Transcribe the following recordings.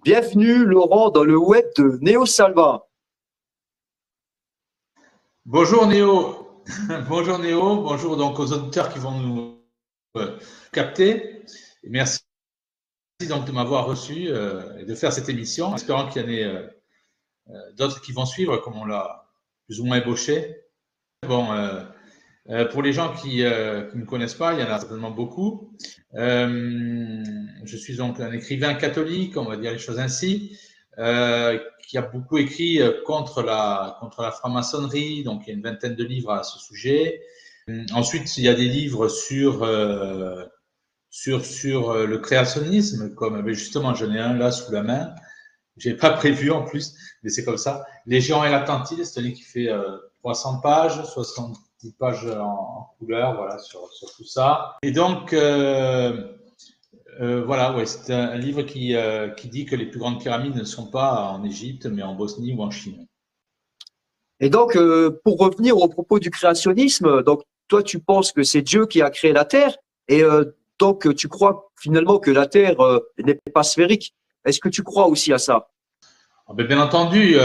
Bienvenue Laurent dans le web de Néo Salva. Bonjour Néo, bonjour Néo, bonjour donc aux auditeurs qui vont nous capter. Et merci donc de m'avoir reçu et de faire cette émission, espérant qu'il y en ait d'autres qui vont suivre, comme on l'a plus ou moins ébauché. Bon, pour les gens qui ne me connaissent pas, il y en a certainement beaucoup. Je suis donc un écrivain catholique, on va dire les choses ainsi, qui a beaucoup écrit contre la franc-maçonnerie, donc il y a une vingtaine de livres à ce sujet. Ensuite, il y a des livres sur le créationnisme, comme justement j'en ai un là sous la main. Je n'ai pas prévu en plus, mais c'est comme ça. Les géants et l'Atlantide, c'est un livre qui fait 300 pages, 70 pages en couleur, voilà, sur tout ça. Et donc, voilà, ouais, c'est un livre qui dit que les plus grandes pyramides ne sont pas en Égypte, mais en Bosnie ou en Chine. Et donc, pour revenir au propos du créationnisme, donc toi tu penses que c'est Dieu qui a créé la Terre et donc tu crois finalement que la Terre n'est pas sphérique. Est-ce que tu crois aussi à ça? Bien entendu,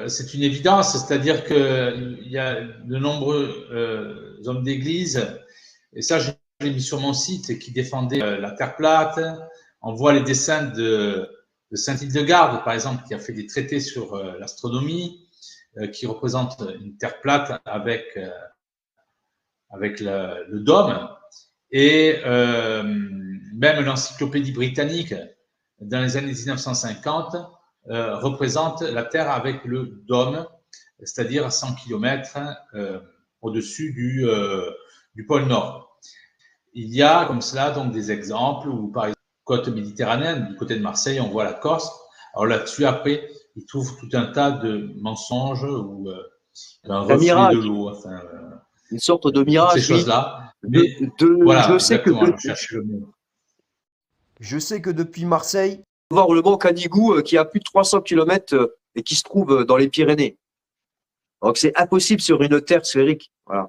c'est une évidence, c'est-à-dire qu'il y a de nombreux hommes d'église, et ça je l'ai mis sur mon site, qui défendaient la Terre plate. On voit les dessins de Saint Hildegarde, par exemple, qui a fait des traités sur l'astronomie, qui représente une Terre plate avec le dôme. Et même l'encyclopédie britannique, dans les années 1950, représente la Terre avec le dôme, c'est-à-dire à 100 km au-dessus du pôle Nord. Il y a comme cela donc des exemples où, par exemple, côte méditerranéenne, du côté de Marseille, on voit la Corse. Alors là-dessus, après, ils trouvent tout un tas de mensonges ou un reflet de l'eau. Enfin, une sorte de toutes ces mirage, oui. choses-là. Mais voilà, exactement, je cherche le mot. Je sais que depuis Marseille, voir le mont Canigou qui a plus de 300 km et qui se trouve dans les Pyrénées. Donc c'est impossible sur une Terre sphérique. Voilà.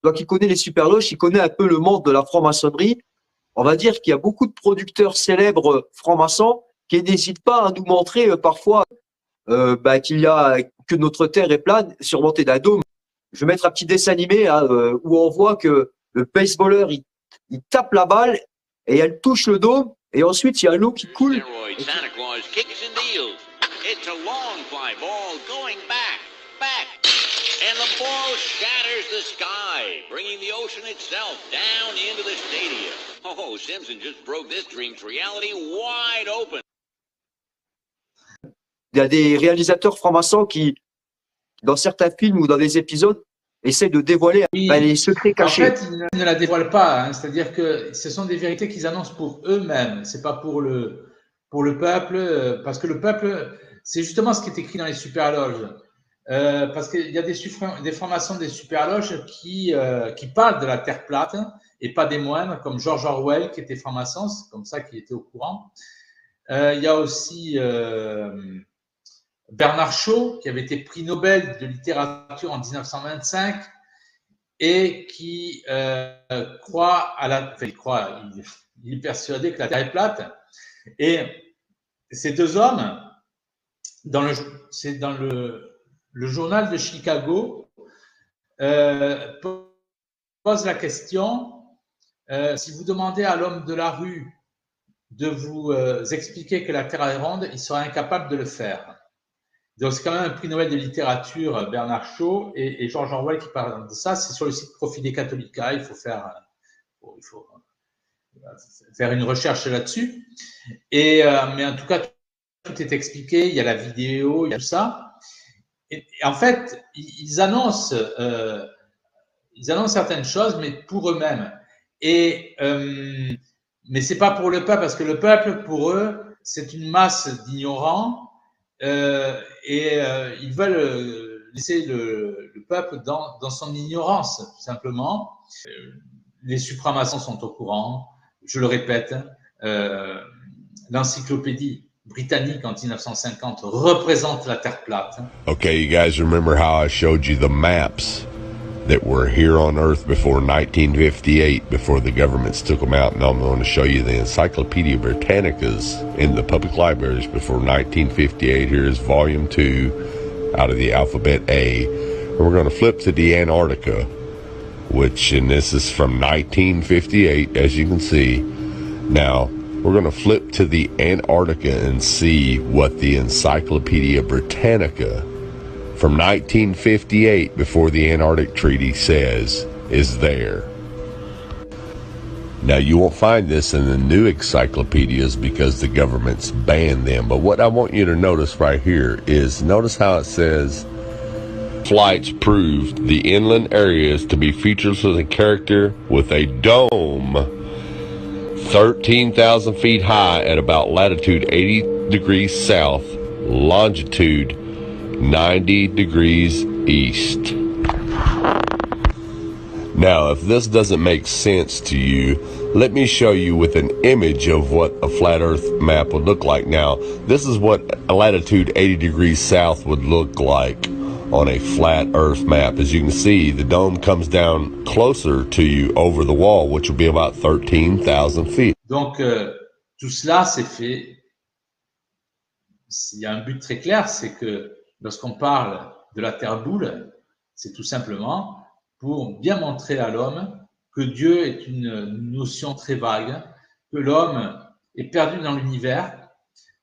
Donc, il connaît les superloges, il connaît un peu le monde de la franc-maçonnerie. On va dire qu'il y a beaucoup de producteurs célèbres francs-maçons qui n'hésitent pas à nous montrer parfois qu'il y a que notre Terre est plane, surmontée d'un dôme. Je vais mettre un petit dessin animé où on voit que le baseballeur il tape la balle et elle touche le dôme et ensuite il y a l'eau qui coule. And the ball shatters the sky, bringing the ocean itself down into the stadium. Oh, Simpson just broke this dream's reality wide open. Il y a des réalisateurs francs-maçons qui, dans certains films ou dans des épisodes, essaient de dévoiler les secrets cachés. En fait, ils ne la dévoilent pas, hein, c'est-à-dire que ce sont des vérités qu'ils annoncent pour eux-mêmes, c'est pas pour le peuple, parce que le peuple, c'est justement ce qui est écrit dans les superloges. Parce qu'il y a des francs-maçons des superloges qui parlent de la Terre plate, et pas des moindres, comme George Orwell, qui était franc-maçon, c'est comme ça qu'il était au courant. Il y a aussi Bernard Shaw, qui avait été prix Nobel de littérature en 1925, et qui croit à la... Enfin, il est persuadé que la Terre est plate. Et ces deux hommes, c'est dans le journal de Chicago, pose la question, si vous demandez à l'homme de la rue de vous expliquer que la Terre est ronde, il sera incapable de le faire. Donc, c'est quand même un prix Nobel de littérature, Bernard Shaw et George Orwell qui parlent de ça. C'est sur le site Profil Catholica. Il faut faire une recherche là-dessus. Mais en tout cas, tout est expliqué. Il y a la vidéo, il y a tout ça. Et en fait, ils annoncent certaines choses, mais pour eux-mêmes. Mais c'est pas pour le peuple, parce que le peuple, pour eux, c'est une masse d'ignorants ils veulent laisser le peuple dans son ignorance, tout simplement. Les supramaçons sont au courant. Je le répète, l'encyclopédie britannique en 1950 représente la Terre plate. Okay, you guys remember how I showed you the maps that were here on Earth before 1958, before the governments took them out, and I'm going to show you the Encyclopedia Britannicas in the public libraries before 1958. Here's volume 2 out of the alphabet A. And we're going to flip to the Antarctica, and this is from 1958, as you can see. Now, we're going to flip to the Antarctica and see what the Encyclopedia Britannica from 1958, before the Antarctic Treaty, says is there. Now, you won't find this in the new encyclopedias because the government's banned them. But what I want you to notice right here is, notice how it says, flights proved the inland areas to be featureless in character, with a dome 13,000 feet high at about latitude 80 degrees south, longitude 90 degrees east. Now, if this doesn't make sense to you, let me show you with an image of what a flat earth map would look like. Now, this is what a latitude 80 degrees south would look like on a flat earth map. As you can see, the dome comes down closer to you over the wall, which will be about 13,000 feet. Donc, tout cela, c'est fait. Il y a un but très clair, c'est que lorsqu'on parle de la Terre boule, c'est tout simplement pour bien montrer à l'homme que Dieu est une notion très vague, que l'homme est perdu dans l'univers,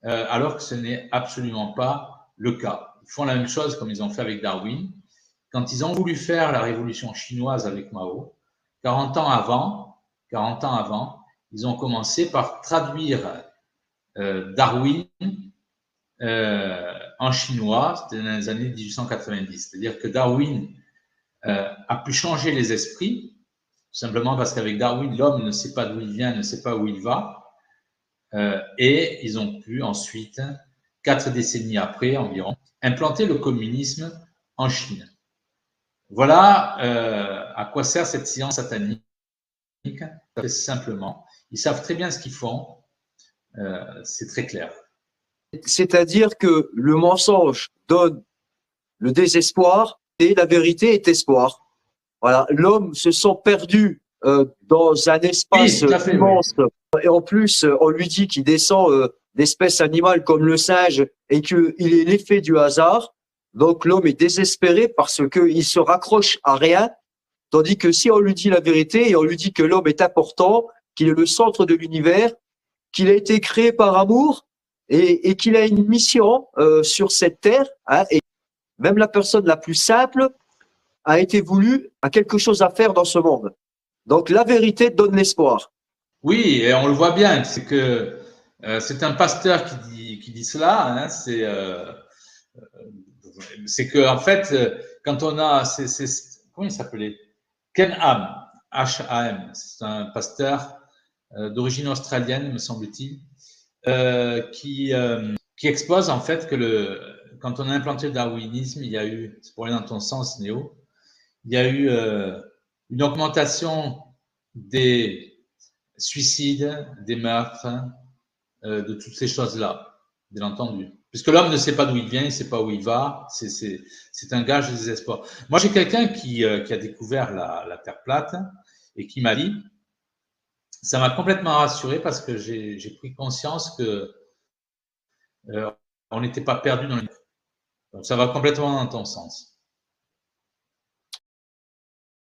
alors que ce n'est absolument pas le cas. Ils font la même chose comme ils ont fait avec Darwin. Quand ils ont voulu faire la révolution chinoise avec Mao, 40 ans avant, ils ont commencé par traduire Darwin en chinois, c'était dans les années 1890. C'est-à-dire que Darwin a pu changer les esprits, tout simplement parce qu'avec Darwin, l'homme ne sait pas d'où il vient, ne sait pas où il va. Et ils ont pu ensuite, 4 décennies après environ, implanter le communisme en Chine. Voilà à quoi sert cette science satanique. Très simplement, ils savent très bien ce qu'ils font, c'est très clair. C'est-à-dire que le mensonge donne le désespoir et la vérité est espoir. Voilà, l'homme se sent perdu dans un espace immense. Et en plus, on lui dit qu'il descend d'espèces animales comme le singe et qu'il est l'effet du hasard. Donc l'homme est désespéré parce qu'il se raccroche à rien. Tandis que si on lui dit la vérité et on lui dit que l'homme est important, qu'il est le centre de l'univers, qu'il a été créé par amour et qu'il a une mission sur cette terre, hein, et même la personne la plus simple a été voulue, a quelque chose à faire dans ce monde. Donc la vérité donne l'espoir. Oui, et on le voit bien, c'est que c'est un pasteur qui dit cela. Hein, c'est que en fait, quand on a, comment il s'appelait, Ken Ham, H-A-M, c'est un pasteur d'origine australienne, me semble-t-il, qui expose en fait que quand on a implanté le darwinisme, il y a eu, c'est pour aller dans ton sens, Néo, il y a eu une augmentation des suicides, des meurtres, de toutes ces choses-là, bien entendu. Puisque l'homme ne sait pas d'où il vient, il ne sait pas où il va, c'est un gage de désespoir. Moi, j'ai quelqu'un qui a découvert la Terre plate et qui m'a dit, ça m'a complètement rassuré parce que j'ai pris conscience que on n'était pas perdu dans l'univers. Donc, ça va complètement dans ton sens.